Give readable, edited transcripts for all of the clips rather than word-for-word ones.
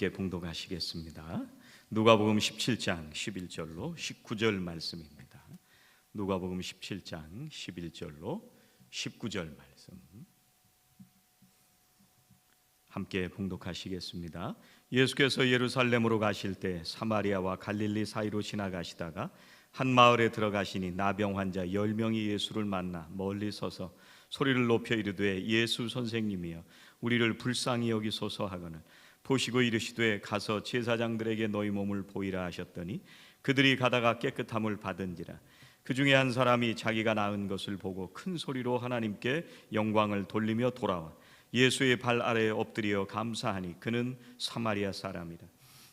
함께 봉독하시겠습니다. 누가복음 17장 11절로 19절 말씀입니다. 누가복음 17장 11절로 19절 말씀 함께 봉독하시겠습니다. 예수께서 예루살렘으로 가실 때 사마리아와 갈릴리 사이로 지나가시다가 한 마을에 들어가시니 나병 환자 10명이 예수를 만나 멀리 서서 소리를 높여 이르되 예수 선생님이여 우리를 불쌍히 여기소서 하거늘 보시고 이르시되 가서 제사장들에게 너희 몸을 보이라 하셨더니 그들이 가다가 깨끗함을 받은지라. 그 중에 한 사람이 자기가 나은 것을 보고 큰 소리로 하나님께 영광을 돌리며 돌아와 예수의 발 아래에 엎드려 감사하니 그는 사마리아 사람이라.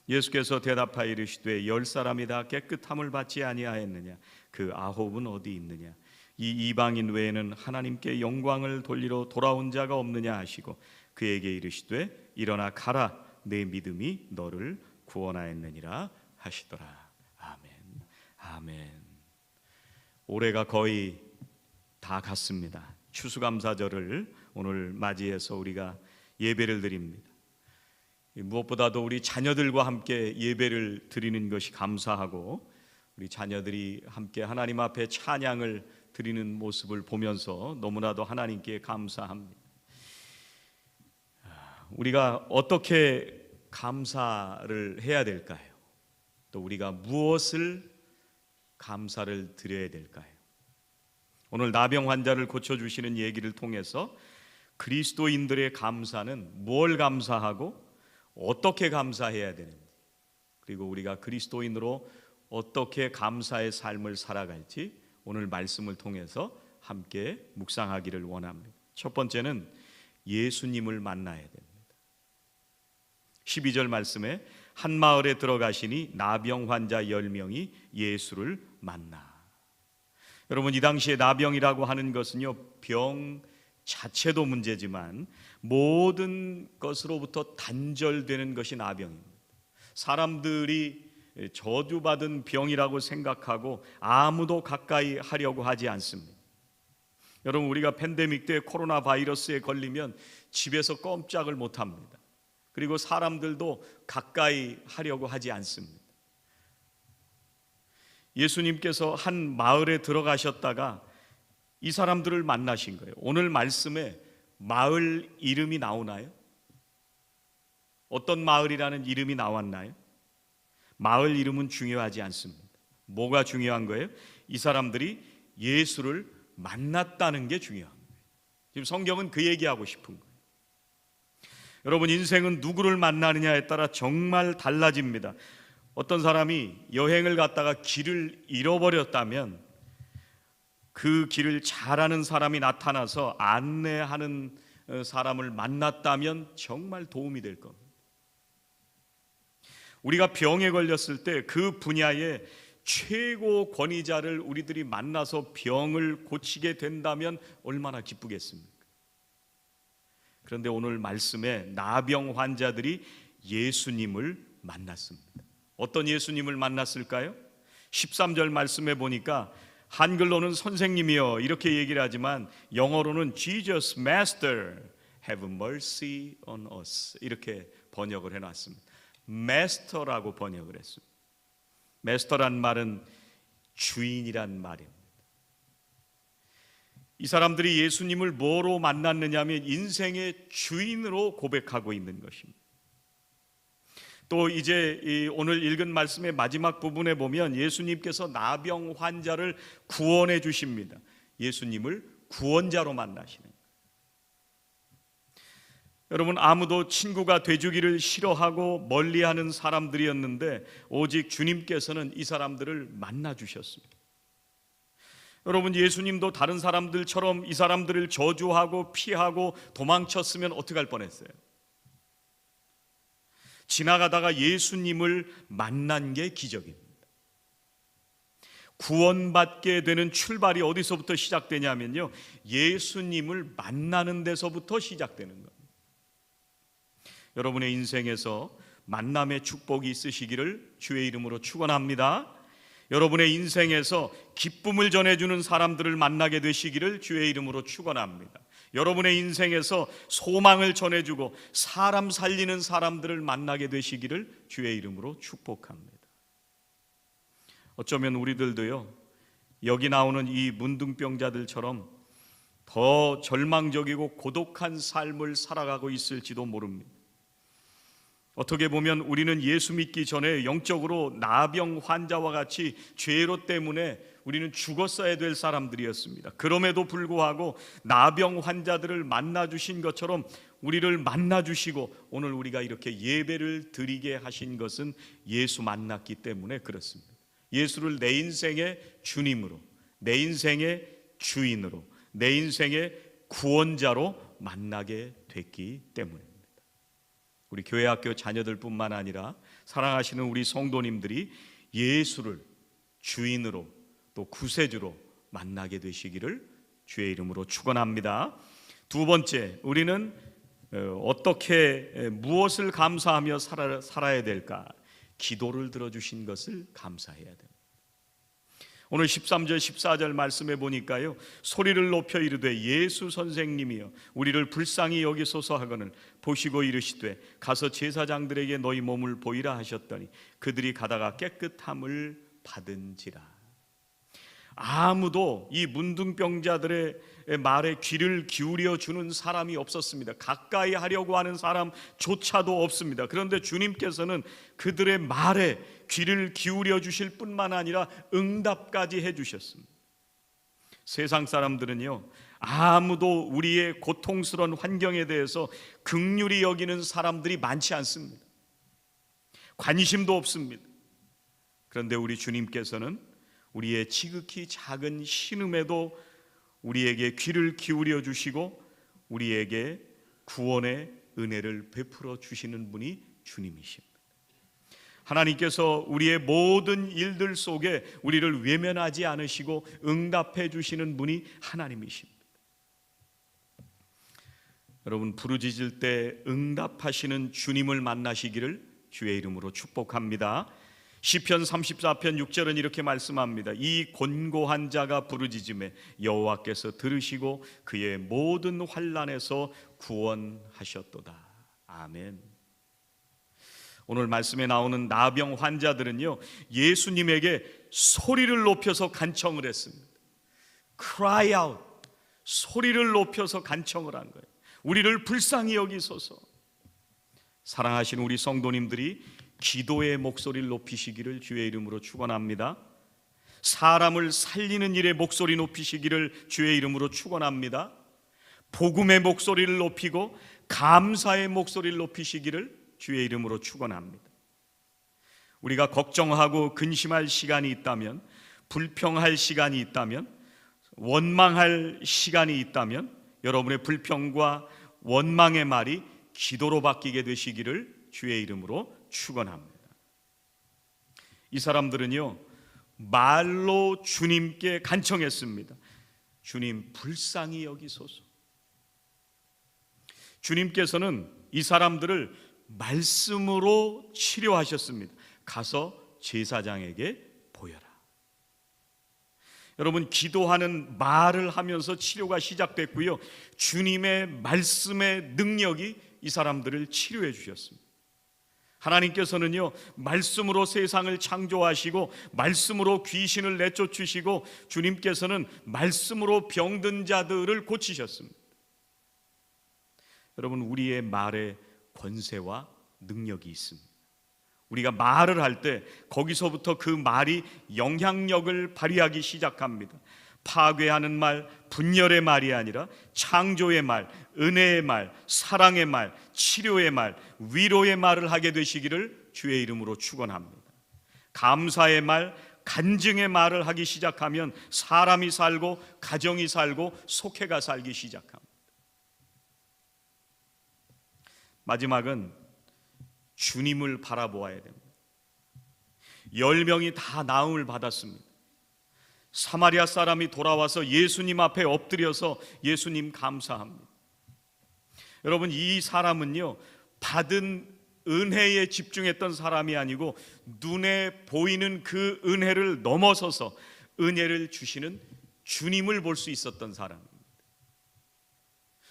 예수께서 대답하여 이르시되 10사람이 다 깨끗함을 받지 아니하였느냐? 그 9은 어디 있느냐? 이 이방인 외에는 하나님께 영광을 돌리러 돌아온 자가 없느냐 하시고 그에게 이르시되 일어나 가라, 내 믿음이 너를 구원하였느니라 하시더라. 아멘. 아멘. 올해가 거의 다 갔습니다. 추수감사절을 오늘 맞이해서 우리가 예배를 드립니다. 무엇보다도 우리 자녀들과 함께 예배를 드리는 것이 감사하고 우리 자녀들이 함께 하나님 앞에 찬양을 드리는 모습을 보면서 너무나도 하나님께 감사합니다. 우리가 어떻게 감사를 해야 될까요? 또 우리가 무엇을 감사를 드려야 될까요? 오늘 나병 환자를 고쳐주시는 얘기를 통해서 그리스도인들의 감사는 뭘 감사하고 어떻게 감사해야 되는지, 그리고 우리가 그리스도인으로 어떻게 감사의 삶을 살아갈지 오늘 말씀을 통해서 함께 묵상하기를 원합니다. 첫 번째는 예수님을 만나야 됩니다. 12절 말씀에 한 마을에 들어가시니 나병 환자 10명이 예수를 만나. 여러분, 이 당시에 나병이라고 하는 것은요, 병 자체도 문제지만 모든 것으로부터 단절되는 것이 나병입니다. 사람들이 저주받은 병이라고 생각하고 아무도 가까이 하려고 하지 않습니다. 여러분, 우리가 팬데믹 때 코로나 바이러스에 걸리면 집에서 꼼짝을 못합니다. 그리고 사람들도 가까이 하려고 하지 않습니다. 예수님께서 한 마을에 들어가셨다가 이 사람들을 만나신 거예요. 오늘 말씀에 마을 이름이 나오나요? 어떤 마을이라는 이름이 나왔나요? 마을 이름은 중요하지 않습니다. 뭐가 중요한 거예요? 이 사람들이 예수를 만났다는 게 중요한 거예요. 지금 성경은 그 얘기하고 싶은 거예요. 여러분, 인생은 누구를 만나느냐에 따라 정말 달라집니다. 어떤 사람이 여행을 갔다가 길을 잃어버렸다면 그 길을 잘 아는 사람이 나타나서 안내하는 사람을 만났다면 정말 도움이 될 겁니다. 우리가 병에 걸렸을 때 그 분야의 최고 권위자를 우리들이 만나서 병을 고치게 된다면 얼마나 기쁘겠습니까? 그런데 오늘 말씀에 나병 환자들이 예수님을 만났습니다. 어떤 예수님을 만났을까요? 13절 말씀에 보니까 한글로는 선생님이여 이렇게 얘기를 하지만 영어로는 Jesus Master have mercy on us 이렇게 번역을 해놨습니다. Master라고 번역을 했습니다. Master란 말은 주인이란 말입니다. 이 사람들이 예수님을 뭐로 만났느냐면 인생의 주인으로 고백하고 있는 것입니다. 또 이제 오늘 읽은 말씀의 마지막 부분에 보면 예수님께서 나병 환자를 구원해 주십니다. 예수님을 구원자로 만나시는 거예요. 여러분, 아무도 친구가 돼주기를 싫어하고 멀리하는 사람들이었는데 오직 주님께서는 이 사람들을 만나 주셨습니다. 여러분, 예수님도 다른 사람들처럼 이 사람들을 저주하고 피하고 도망쳤으면 어떻게 할 뻔했어요? 지나가다가 예수님을 만난 게 기적입니다. 구원받게 되는 출발이 어디서부터 시작되냐면요, 예수님을 만나는 데서부터 시작되는 겁니다. 여러분의 인생에서 만남의 축복이 있으시기를 주의 이름으로 축원합니다. 여러분의 인생에서 기쁨을 전해주는 사람들을 만나게 되시기를 주의 이름으로 축원합니다. 여러분의 인생에서 소망을 전해주고 사람 살리는 사람들을 만나게 되시기를 주의 이름으로 축복합니다. 어쩌면 우리들도요, 여기 나오는 이 문둥병자들처럼 더 절망적이고 고독한 삶을 살아가고 있을지도 모릅니다. 어떻게 보면 우리는 예수 믿기 전에 영적으로 나병 환자와 같이 죄로 때문에 우리는 죽었어야 될 사람들이었습니다. 그럼에도 불구하고 나병 환자들을 만나주신 것처럼 우리를 만나주시고 오늘 우리가 이렇게 예배를 드리게 하신 것은 예수 만났기 때문에 그렇습니다. 예수를 내 인생의 주님으로, 내 인생의 주인으로, 내 인생의 구원자로 만나게 됐기 때문입니다. 우리 교회학교 자녀들뿐만 아니라 사랑하시는 우리 성도님들이 예수를 주인으로 또 구세주로 만나게 되시기를 주의 이름으로 축원합니다. 두 번째, 우리는 어떻게 무엇을 감사하며 살아야 될까? 기도를 들어주신 것을 감사해야 됩니다. 오늘 13절 14절 말씀해 보니까요, 소리를 높여 이르되 예수 선생님이여 우리를 불쌍히 여기소서 하거늘 보시고 이르시되 가서 제사장들에게 너희 몸을 보이라 하셨더니 그들이 가다가 깨끗함을 받은지라. 아무도 이 문둥병자들의 말에 귀를 기울여 주는 사람이 없었습니다. 가까이 하려고 하는 사람조차도 없습니다. 그런데 주님께서는 그들의 말에 귀를 기울여 주실 뿐만 아니라 응답까지 해 주셨습니다. 세상 사람들은요, 아무도 우리의 고통스러운 환경에 대해서 긍휼히 여기는 사람들이 많지 않습니다. 관심도 없습니다. 그런데 우리 주님께서는 우리의 지극히 작은 신음에도 우리에게 귀를 기울여 주시고 우리에게 구원의 은혜를 베풀어 주시는 분이 주님이십니다. 하나님께서 우리의 모든 일들 속에 우리를 외면하지 않으시고 응답해 주시는 분이 하나님이십니다. 여러분, 부르짖을 때 응답하시는 주님을 만나시기를 주의 이름으로 축복합니다. 시편 34편 6절은 이렇게 말씀합니다. 이 곤고한 자가 부르짖음에 여호와께서 들으시고 그의 모든 환난에서 구원하셨도다. 아멘. 오늘 말씀에 나오는 나병 환자들은요, 예수님에게 소리를 높여서 간청을 했습니다. Cry out, 소리를 높여서 간청을 한 거예요. 우리를 불쌍히 여기소서. 사랑하시는 우리 성도님들이 기도의 목소리를 높이시기를 주의 이름으로 축원합니다. 사람을 살리는 일에 목소리 높이시기를 주의 이름으로 축원합니다. 복음의 목소리를 높이고 감사의 목소리를 높이시기를 주의 이름으로 축원합니다. 우리가 걱정하고 근심할 시간이 있다면, 불평할 시간이 있다면, 원망할 시간이 있다면 여러분의 불평과 원망의 말이 기도로 바뀌게 되시기를 주의 이름으로 축원합니다. 이 사람들은요, 말로 주님께 간청했습니다. 주님 불쌍히 여기소서. 주님께서는 이 사람들을 말씀으로 치료하셨습니다. 가서 제사장에게 보여라. 여러분, 기도하는 말을 하면서 치료가 시작됐고요, 주님의 말씀의 능력이 이 사람들을 치료해 주셨습니다. 하나님께서는요, 말씀으로 세상을 창조하시고 말씀으로 귀신을 내쫓으시고 주님께서는 말씀으로 병든 자들을 고치셨습니다. 여러분, 우리의 말에 권세와 능력이 있습니다. 우리가 말을 할 때 거기서부터 그 말이 영향력을 발휘하기 시작합니다. 파괴하는 말, 분열의 말이 아니라 창조의 말, 은혜의 말, 사랑의 말, 치료의 말, 위로의 말을 하게 되시기를 주의 이름으로 축원합니다. 감사의 말, 간증의 말을 하기 시작하면 사람이 살고 가정이 살고 속회가 살기 시작합니다. 마지막은 주님을 바라보아야 됩니다. 10명이 다 나음을 받았습니다. 사마리아 사람이 돌아와서 예수님 앞에 엎드려서 예수님 감사합니다. 여러분, 이 사람은요, 받은 은혜에 집중했던 사람이 아니고 눈에 보이는 그 은혜를 넘어서서 은혜를 주시는 주님을 볼 수 있었던 사람입니다.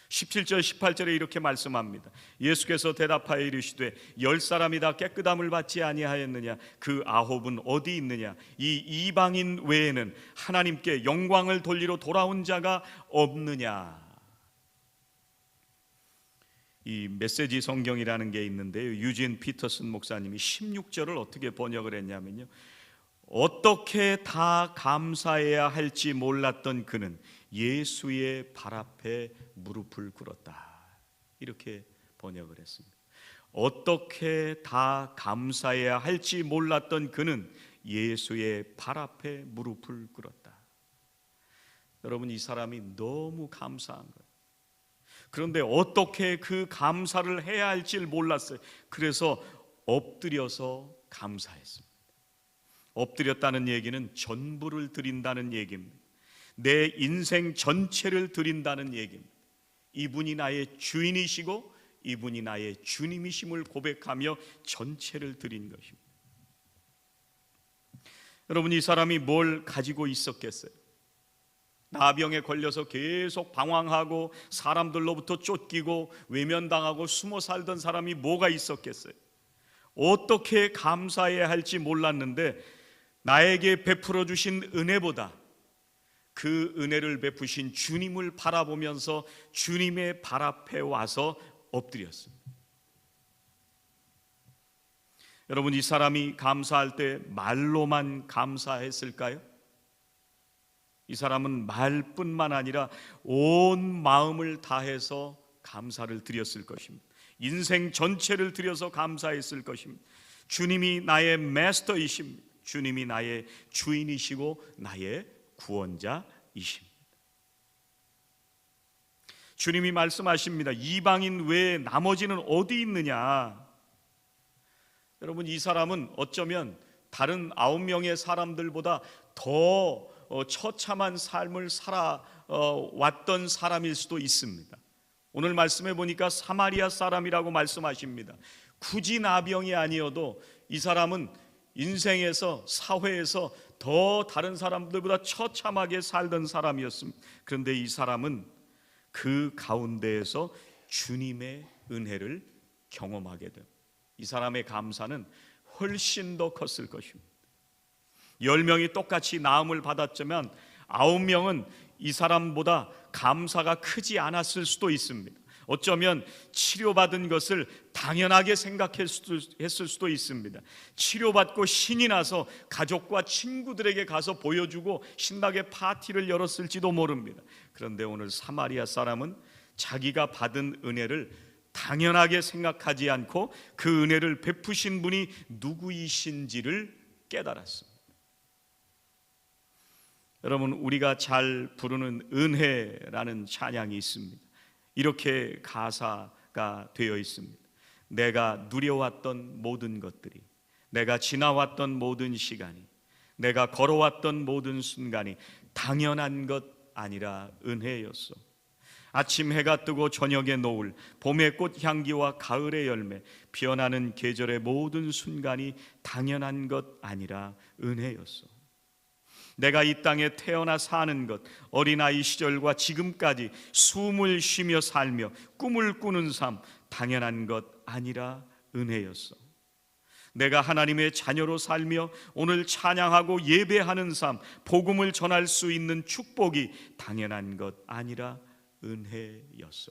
17절 18절에 이렇게 말씀합니다. 예수께서 대답하여 이르시되 10사람이 다 깨끗함을 받지 아니하였느냐? 그 9은 어디 있느냐? 이 이방인 외에는 하나님께 영광을 돌리러 돌아온 자가 없느냐? 이 메시지 성경이라는 게 있는데요, 유진 피터슨 목사님이 16절을 어떻게 번역을 했냐면요, 어떻게 다 감사해야 할지 몰랐던 그는 예수의 발 앞에 무릎을 꿇었다, 이렇게 번역을 했습니다. 어떻게 다 감사해야 할지 몰랐던 그는 예수의 발 앞에 무릎을 꿇었다. 여러분, 이 사람이 너무 감사한 거예요. 그런데 어떻게 그 감사를 해야 할지 몰랐어요. 그래서 엎드려서 감사했습니다. 엎드렸다는 얘기는 전부를 드린다는 얘기입니다. 내 인생 전체를 드린다는 얘기입니다. 이분이 나의 주인이시고 이분이 나의 주님이심을 고백하며 전체를 드린 것입니다. 여러분, 이 사람이 뭘 가지고 있었겠어요? 나병에 걸려서 계속 방황하고 사람들로부터 쫓기고 외면당하고 숨어 살던 사람이 뭐가 있었겠어요? 어떻게 감사해야 할지 몰랐는데 나에게 베풀어 주신 은혜보다 그 은혜를 베푸신 주님을 바라보면서 주님의 발 앞에 와서 엎드렸습니다. 여러분, 이 사람이 감사할 때 말로만 감사했을까요? 이 사람은 말뿐만 아니라 온 마음을 다해서 감사를 드렸을 것입니다. 인생 전체를 들여서 감사했을 것입니다. 주님이 나의 마스터이십니다. 주님이 나의 주인이시고 나의 구원자이십니다. 주님이 말씀하십니다. 이방인 외에 나머지는 어디 있느냐? 여러분, 이 사람은 어쩌면 다른 9명의 사람들보다 더 처참한 삶을 살아왔던 사람일 수도 있습니다. 오늘 말씀해 보니까 사마리아 사람이라고 말씀하십니다. 굳이 나병이 아니어도 이 사람은 인생에서, 사회에서 더 다른 사람들보다 처참하게 살던 사람이었습니다. 그런데 이 사람은 그 가운데에서 주님의 은혜를 경험하게 됩니다. 이 사람의 감사는 훨씬 더 컸을 것입니다. 10명이 똑같이 나음을 받았지만 9명은 이 사람보다 감사가 크지 않았을 수도 있습니다. 어쩌면 치료받은 것을 당연하게 생각했을 수도 있습니다. 치료받고 신이 나서 가족과 친구들에게 가서 보여주고 신나게 파티를 열었을지도 모릅니다. 그런데 오늘 사마리아 사람은 자기가 받은 은혜를 당연하게 생각하지 않고 그 은혜를 베푸신 분이 누구이신지를 깨달았습니다. 여러분, 우리가 잘 부르는 은혜라는 찬양이 있습니다. 이렇게 가사가 되어 있습니다. 내가 누려왔던 모든 것들이, 내가 지나왔던 모든 시간이, 내가 걸어왔던 모든 순간이 당연한 것 아니라 은혜였어. 아침 해가 뜨고 저녁의 노을, 봄의 꽃 향기와 가을의 열매, 피어나는 계절의 모든 순간이 당연한 것 아니라 은혜였어. 내가 이 땅에 태어나 사는 것, 어린아이 시절과 지금까지 숨을 쉬며 살며 꿈을 꾸는 삶, 당연한 것 아니라 은혜였어. 내가 하나님의 자녀로 살며 오늘 찬양하고 예배하는 삶, 복음을 전할 수 있는 축복이 당연한 것 아니라 은혜였어.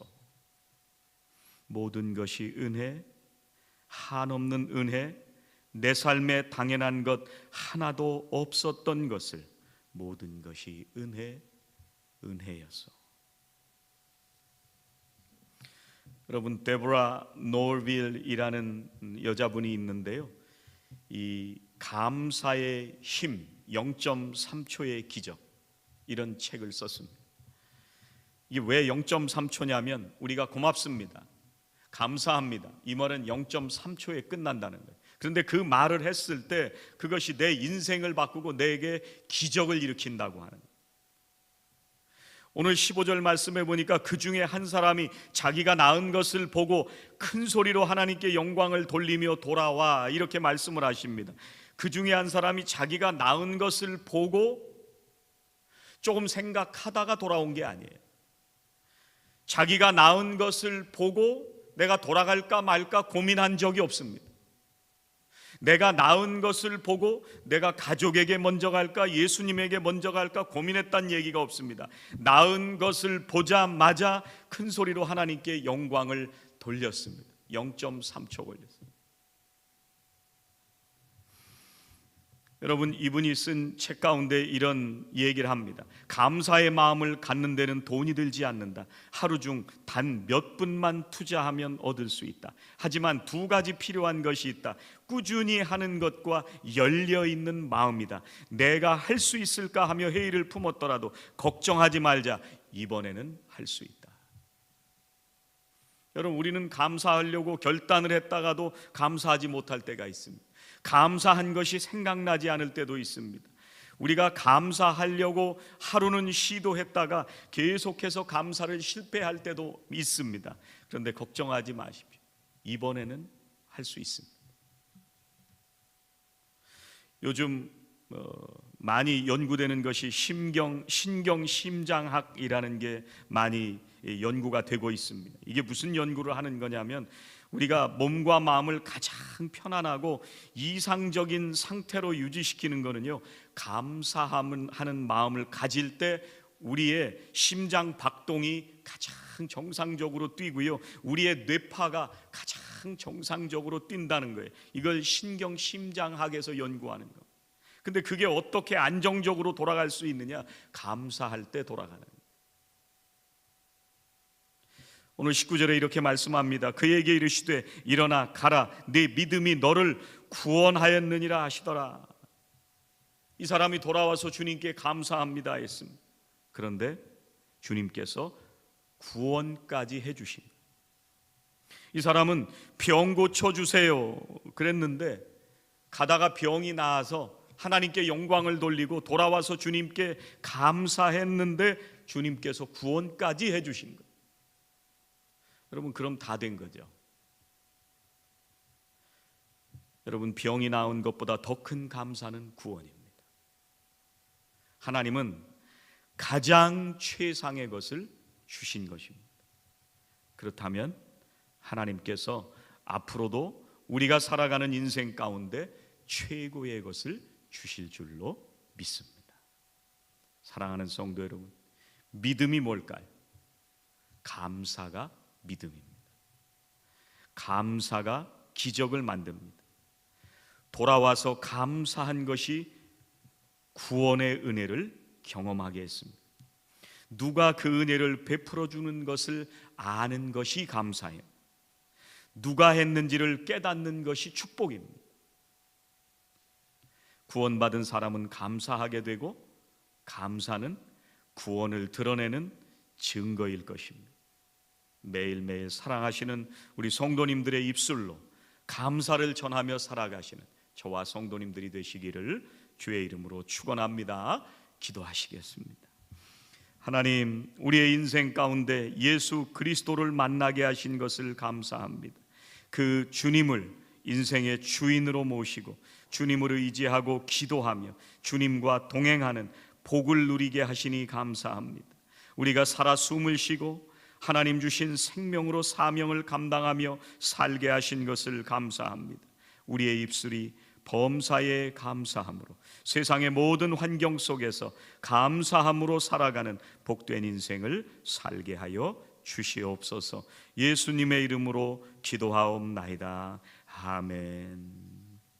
모든 것이 은혜, 한없는 은혜, 내 삶에 당연한 것 하나도 없었던 것을 모든 것이 은혜였어. 여러분, 데보라 노빌이라는 여자분이 있는데요, 이 감사의 힘 0.3초의 기적, 이런 책을 썼습니다. 이게 왜 0.3초냐면 우리가 고맙습니다, 감사합니다, 이 말은 0.3초에 끝난다는 거예요. 그런데 그 말을 했을 때 그것이 내 인생을 바꾸고 내게 기적을 일으킨다고 하는 거예요. 오늘 15절 말씀해 보니까 그 중에 한 사람이 자기가 낳은 것을 보고 큰 소리로 하나님께 영광을 돌리며 돌아와, 이렇게 말씀을 하십니다. 그 중에 한 사람이 자기가 낳은 것을 보고 조금 생각하다가 돌아온 게 아니에요. 자기가 낳은 것을 보고 내가 돌아갈까 말까 고민한 적이 없습니다. 내가 낳은 것을 보고 내가 가족에게 먼저 갈까 예수님에게 먼저 갈까 고민했다는 얘기가 없습니다. 낳은 것을 보자마자 큰 소리로 하나님께 영광을 돌렸습니다. 0.3초 걸렸습니다. 여러분, 이분이 쓴 책 가운데 이런 얘기를 합니다. 감사의 마음을 갖는 데는 돈이 들지 않는다. 하루 중 단 몇 분만 투자하면 얻을 수 있다. 하지만 두 가지 필요한 것이 있다. 꾸준히 하는 것과 열려있는 마음이다. 내가 할 수 있을까 하며 회의를 품었더라도 걱정하지 말자. 이번에는 할 수 있다. 여러분, 우리는 감사하려고 결단을 했다가도 감사하지 못할 때가 있습니다. 감사한 것이 생각나지 않을 때도 있습니다. 우리가 감사하려고 하루는 시도했다가 계속해서 감사를 실패할 때도 있습니다. 그런데 걱정하지 마십시오. 이번에는 할 수 있습니다. 요즘 많이 연구되는 것이 신경심장학이라는 게 많이 연구가 되고 있습니다. 이게 무슨 연구를 하는 거냐면 우리가 몸과 마음을 가장 편안하고 이상적인 상태로 유지시키는 거는요, 감사하는 마음을 가질 때 우리의 심장 박동이 가장 정상적으로 뛰고요, 우리의 뇌파가 가장 정상적으로 뛴다는 거예요. 이걸 신경심장학에서 연구하는 거. 근데 그게 어떻게 안정적으로 돌아갈 수 있느냐? 감사할 때 돌아가는 거예요. 오늘 19절에 이렇게 말씀합니다. 그에게 이르시되 일어나 가라, 네 믿음이 너를 구원하였느니라 하시더라. 이 사람이 돌아와서 주님께 감사합니다 했습니다. 그런데 주님께서 구원까지 해주신, 이 사람은 병 고쳐주세요 그랬는데 가다가 병이 나아서 하나님께 영광을 돌리고 돌아와서 주님께 감사했는데 주님께서 구원까지 해주신 거예요. 여러분, 그럼 다 된 거죠. 여러분, 병이 나은 것보다 더 큰 감사는 구원입니다. 하나님은 가장 최상의 것을 주신 것입니다. 그렇다면 하나님께서 앞으로도 우리가 살아가는 인생 가운데 최고의 것을 주실 줄로 믿습니다. 사랑하는 성도 여러분, 믿음이 뭘까요? 감사가 믿음입니다. 감사가 기적을 만듭니다. 돌아와서 감사한 것이 구원의 은혜를 경험하게 했습니다. 누가 그 은혜를 베풀어 주는 것을 아는 것이 감사해요. 누가 했는지를 깨닫는 것이 축복입니다. 구원받은 사람은 감사하게 되고 감사는 구원을 드러내는 증거일 것입니다. 매일매일 사랑하시는 우리 성도님들의 입술로 감사를 전하며 살아가시는 저와 성도님들이 되시기를 주의 이름으로 축원합니다. 기도하시겠습니다. 하나님, 우리의 인생 가운데 예수 그리스도를 만나게 하신 것을 감사합니다. 그 주님을 인생의 주인으로 모시고 주님을 의지하고 기도하며 주님과 동행하는 복을 누리게 하시니 감사합니다. 우리가 살아 숨을 쉬고 하나님 주신 생명으로 사명을 감당하며 살게 하신 것을 감사합니다. 우리의 입술이 범사에 감사함으로 세상의 모든 환경 속에서 감사함으로 살아가는 복된 인생을 살게 하여 주시옵소서. 예수님의 이름으로 기도하옵나이다. 아멘.